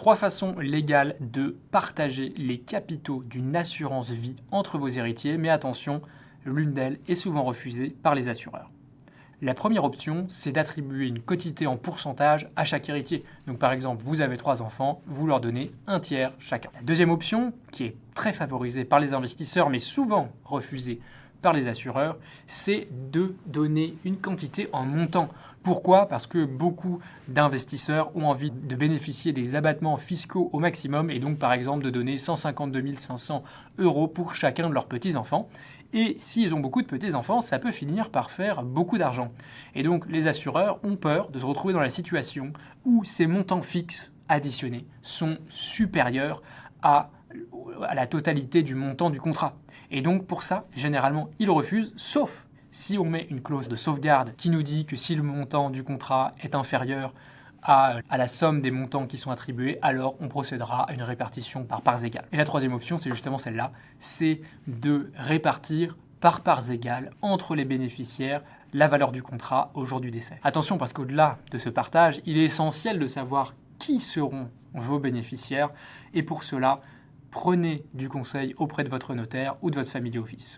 3 façons légales de partager les capitaux d'une assurance vie entre vos héritiers, mais attention, l'une d'elles est souvent refusée par les assureurs. La première option, c'est d'attribuer une quotité en pourcentage à chaque héritier. Donc par exemple, vous avez 3 enfants, vous leur donnez un tiers chacun. La deuxième option, qui est très favorisée par les investisseurs, mais souvent refusée par les assureurs, c'est de donner une quantité en montant. Pourquoi? Parce que beaucoup d'investisseurs ont envie de bénéficier des abattements fiscaux au maximum et donc par exemple de donner 152 500 € pour chacun de leurs petits-enfants. Et s'ils ont beaucoup de petits-enfants, ça peut finir par faire beaucoup d'argent. Et donc les assureurs ont peur de se retrouver dans la situation où ces montants fixes additionnés sont supérieurs à la totalité du montant du contrat. Et donc pour ça, généralement, ils refusent, sauf si on met une clause de sauvegarde qui nous dit que si le montant du contrat est inférieur à la somme des montants qui sont attribués, alors on procédera à une répartition par parts égales. Et la troisième option, c'est justement celle-là, c'est de répartir par parts égales entre les bénéficiaires la valeur du contrat au jour du décès. Attention, parce qu'au-delà de ce partage, il est essentiel de savoir qui seront vos bénéficiaires, et pour cela, prenez du conseil auprès de votre notaire ou de votre family office.